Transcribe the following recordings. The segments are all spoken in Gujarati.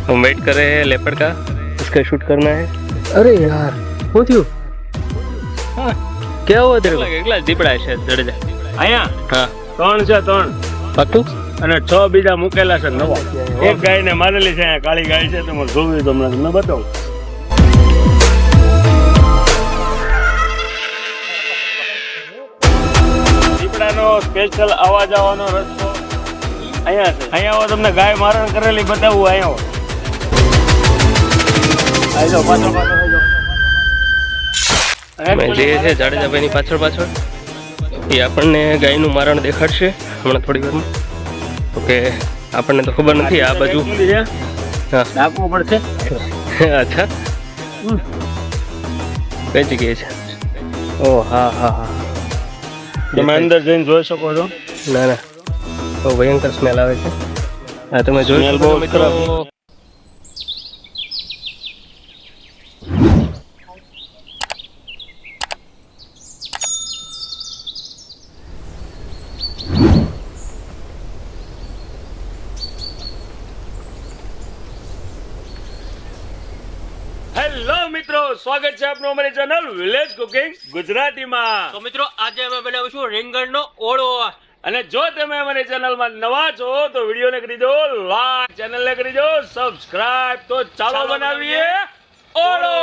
हम वेट कर रहे हैं लेपर्ड का, इसका शूट करना है। अरे यार શું થયું? हाँ क्या हुआ तेरे को? કેટલા દીપડા છે જડેજા અહીંયા હા 3 છે 3 પાક્કું અને 6 બીજા મૂકેલા છે નવા. એક ગાયને મારેલી છે અહીંયા, કાળી ગાય છે. તમારે જોવી તો તમને બતાવું. દીપડાનો સ્પેશિયલ અવાજ આવવાનો રસ્તો અહીંયા છે. અહીંયા આવો, તમને ગાય મારણ કરેલી બતાવું. અહીંયા આવો, પાછળ પાછળ અમે જઈએ છીએ જાડેજાભાઈની પાછળ પાછળ. એ આપણને ગાયનું મારણ દેખાડશે હમણાં થોડી વારમાં. ઓકે, આપણને તો ખબર નથી આ બાજુ. હા ડાકવું પડશે. અચ્છા, કઈ જગ્યાએ છે? ઓ હા હા હા, તમે અંદર જઈને જોઈ શકો છો. ના ના, બહુ ભયંકર સ્મેલ આવે છે. હા તમે જોઈ Smell શકો છો બહુ મિત્રો. હેલો મિત્રો, સ્વાગત છે આપનું અમારી ચેનલ વિલેજ કુકિંગ ગુજરાતીમાં. તો મિત્રો આજે અમે બનાવીશું રીંગણનો ઓળો. અને જો તમે અમારી ચેનલમાં નવા છો તો વિડીયોને કરી દો લાઈક, ચેનલને કરી દો સબસ્ક્રાઇબ. તો ચાલો બનાવીએ ઓળો.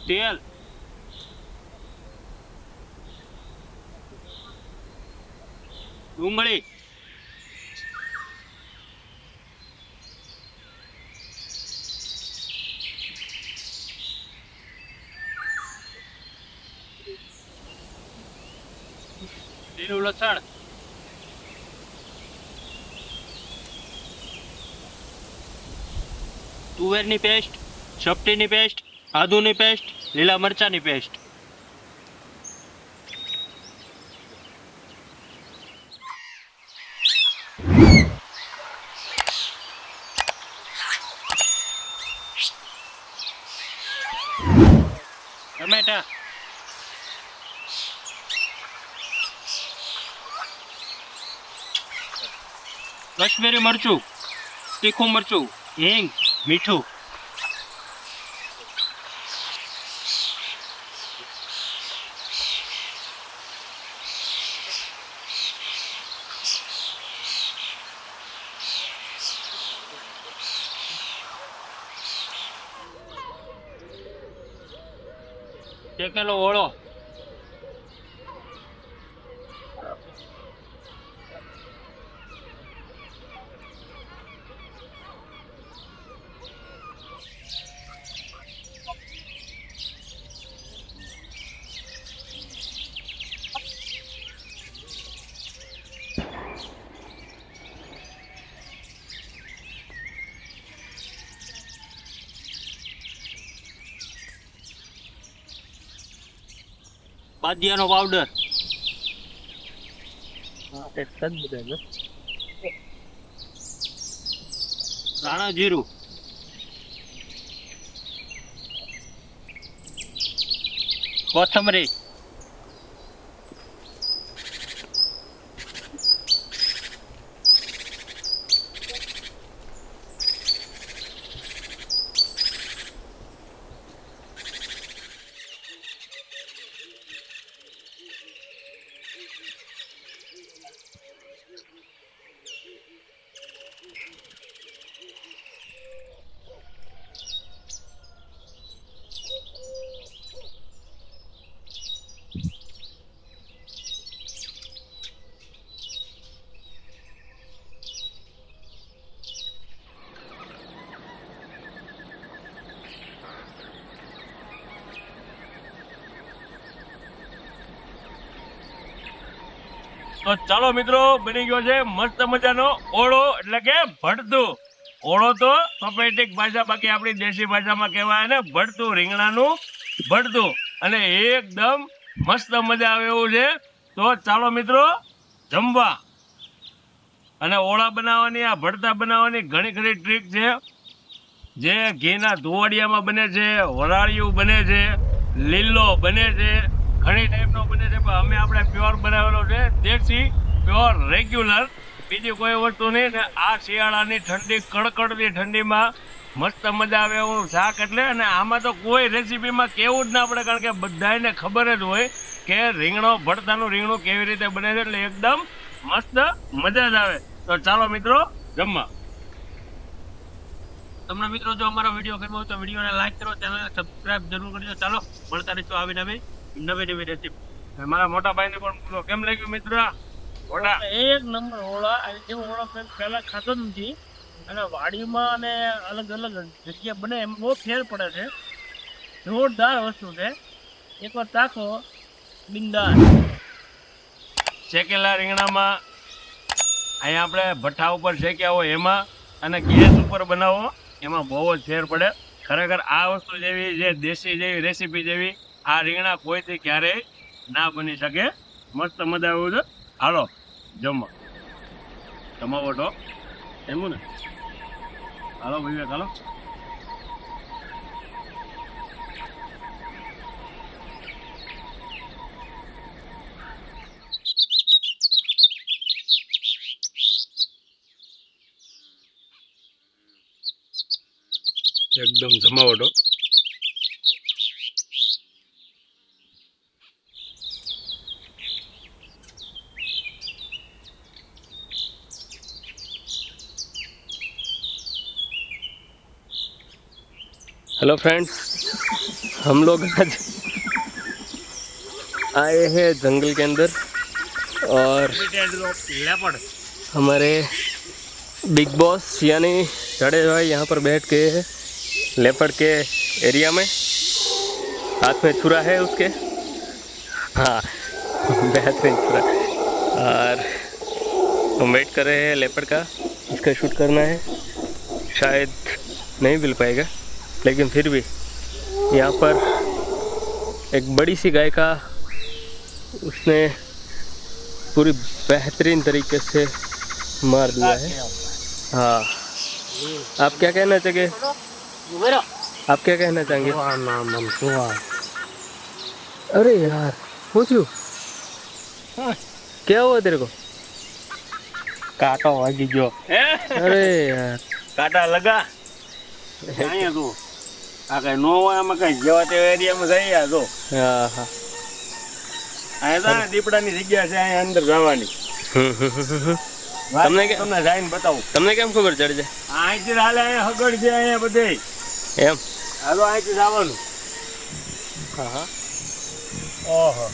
તેલ, ડુંગળી, લીલું લસણ, તુવેરની પેસ્ટ, ચપટીની પેસ્ટ આદુની પેસ્ટ, લીલા મરચાની પેસ્ટ. ટમેટા, કાશ્મીરી મરચું, તીખું મરચું, હિંગ, મીઠું. શેકેલો ઓળો, બાદિયાનો પાવડર, ધાણા જીરું, કોથમરી, તો ચાલો મિત્રો, બની ગયો છે મસ્ત મજાનો ઓળો, એટલે કે ભડતું. ઓળો તો સોપેટિક ભાષા, બાકી આપણી દેશી ભાષામાં કહેવાય ને ભડતું, રીંગણાનું ભડતું. અને એકદમ મસ્ત મજા આવે એવું છે. તો ચાલો મિત્રો જમવા. અને ઓળા બનાવવાની, આ ભડતા બનાવવાની ઘણી ખરી ટ્રીક છે, જે ઘીના ધુવાડિયામાં બને છે, વરાળિયું બને છે, લીલો બને છે, ઘણી ટાઈપનો બને છે. પણ અમે આપણે પ્યોર બનાવેલો છે, દેશી પ્યોર રેગ્યુલર, બીજી કોઈ વસ્તુ નહીં. ને આ શિયાળાની ઠંડી, કડકડતી ઠંડીમાં મસ્ત મજા આવે એવું શાક એટલે. અને આમાં તો કોઈ રેસીપીમાં કેવું જ ના પડે, કારણ કે બધાને ખબર જ હોય કે રીંગણો, ભડતાનું રીંગણું કેવી રીતે બને છે. એટલે એકદમ મસ્ત મજા જ આવે. તો ચાલો મિત્રો જમવા. તમને મિત્રો જો અમારો વિડીયો ગમ્યો હોય તો વિડીયોને લાઈક કરો, ચેનલને સબસ્ક્રાઇબ જરૂર કરજો. ચાલો મળતા રહીશું આવી નવી રેસીપી. મારા મોટા ભાઈને પણ પૂછો, કેમ લાગ્યું મિત્ર? ઓળા એક નંબર ઓળા. એવો ઓળો પહેલા ખાતો જ નથી, અને વાડીમાં અને અલગ અલગ જગ્યા બને એમ બહુ ફેર પડે છે. જોરદાર વસ્તુ છે, એકવાર ચાખો બિંદાસ. શેકેલા રીંગણામાં અહીંયા આપણે ભઠ્ઠા ઉપર શેક્યા હોય એમાં, અને ગેસ ઉપર બનાવો એમાં બહુ જ ફેર પડે. ખરેખર આ વસ્તુ જેવી, જે દેશી જેવી રેસીપી જેવી આ રીંગણા કોઈથી ક્યારેય ના બની શકે. મસ્ત મજા આવ્યું છે. હાલો જમવા. જમાવો તો એમ ને. હાલો વિવેક, હાલો. એકદમ જમાવટો. हेलो फ्रेंड्स, हम लोग आज आए हैं जंगल के अंदर और લેપડ हमारे बिग बॉस यानी जडेजा भाई यहाँ पर बैठ के लेपर्ड के एरिया में, हाथ में छुरा है उसके, हाँ बेहतरीन छुरा. और हम वेट कर रहे हैं लेपर्ड का, इसका शूट करना है. शायद नहीं मिल पाएगा, लेकिन फिर भी यहाँ पर एक बड़ी सी गाय का उसने पूरी बेहतरीन तरीके से मार दिया है। हाँ, आप क्या कहना चाहेंगे? आप क्या कहना चाहेंगे? अरे यार पूछू, क्या हुआ तेरे को? કાંટો વાગી ગયો. अरे यार કાંટા લગા અહીંયા જો આ કઈ નો હોય આમાં કઈ જેવા તેવા એરિયામાં જઈએ આ જો हाँ हाँ અહીંયા તો દીપડાની જગ્યા છે અહીંયા અંદર જવાની. તમને કે તમને જઈને બતાવું. તમને કેમ ખબર ચડી જાય અહીંથી હાલે અહીંયા હગડ છે અહીંયા બધે. એમ? આ તો અહીંથી જવાનું. હા હા ઓહો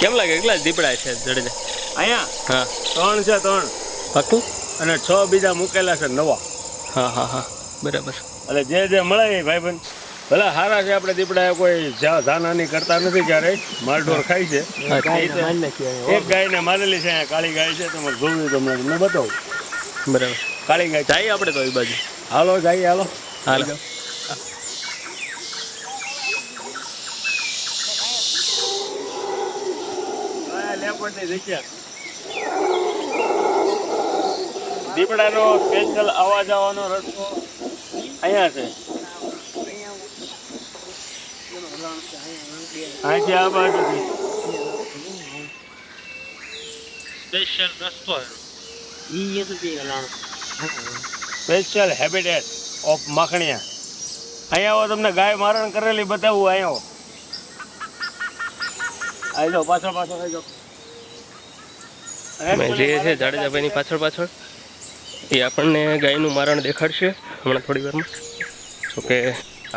કેમ લાગે કેટલા દીપડા છે ચડી જાય? અહીંયા હા 3 છે 3 પાક્કું? અને 6 બીજા મૂકેલા છે નવા. હા હા હા બરાબર. એટલે જે મળે એ ભાઈબંધ ભલે સારા છે. આપણે દીપડા કોઈ જાનહાની કરતા નથી ક્યારેય. માલઢોર ખાય છે. એક ગાયને મારેલી છે અહીંયા કાળી ગાય છે. તમારે જોવી તમને તમને બતાવું. બરાબર કાળી ગાય જઈએ આપણે તો એ બાજુ. હાલો જઈએ હાલો. હાલો લેપડની જગ્યા દીપડાનો સ્પેશિયલ આવવા જવાનો રસ્તો અહીંયા છે. અહીંથી આ બાજુથી સ્પેશિયલ રસ્તો સ્પેશિયલ હેબિટેટ ઓફ માખણિયા. અહીંયા આવો તમને ગાય મારણ કરેલી બતાવું. અહીંયા આવી જાઓ પાછળ પાછળ આવી જાઓ. અમે જઈએ છીએ જાડેજાભાઈની પાછળ પાછળ. એ આપણને ગાયનું મારણ દેખાડશે હમણાં થોડી વારમાં. જોકે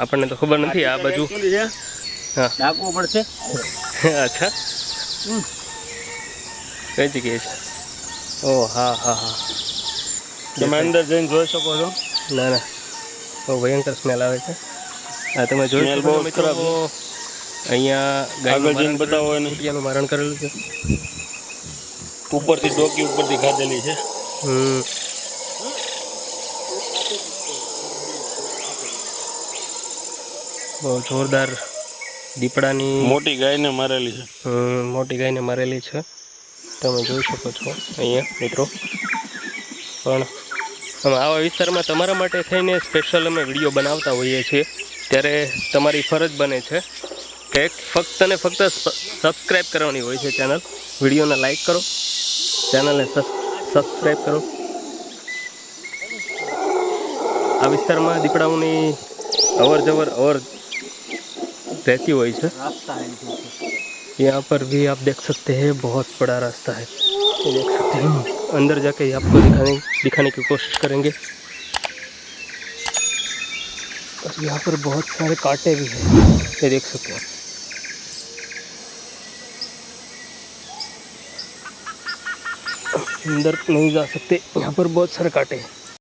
આપણને તો ખબર નથી આ બાજુ. હા ડાકવું પડશે. અચ્છા કઈ જગ્યાએ છે? ઓ હા હા હા તમે અંદર જઈને જોઈ શકો છો. ના ના બહુ ભયંકર સ્મેલ આવે છે. હા તમે જોઈ Smell શકો છો બહુ મિત્રો. ખરાબ. અહીંયા આગળ જઈને બતાવો એને. ગાયનું મારણ કરેલું છે. ઉપરથી ડોકી ઉપરથી ખાધેલી છે. બહુ જોરદાર દીપડાની મોટી ગાયને મારેલી છે. મોટી ગાયને મારેલી છે. તમે જોઈ શકો છો અહીંયા મિત્રો. પણ અમે આવા વિસ્તારમાં તમારા માટે થઈને સ્પેશિયલ અમે વિડીયો બનાવતા હોઈએ છીએ. ત્યારે તમારી ફરજ બને છે કે ફક્ત ને ફક્ત સબસ્ક્રાઈબ કરવાની હોય છે ચેનલ. વિડીયોને લાઈક કરો, ચેનલને સબસ્ક્રાઈબ કરો. આ વિસ્તારમાં દીપડાઓની अवर जवर और रहती हुई है। यहाँ पर भी आप देख सकते हैं बहुत बड़ा रास्ता है, ये देख सकते हैं। अंदर जाके आपको दिखाने की कोशिश करेंगे। और यहाँ पर बहुत सारे कांटे भी हैं, ये देख सकते हैं। अंदर नहीं जा सकते, यहाँ पर बहुत सारे कांटे हैं।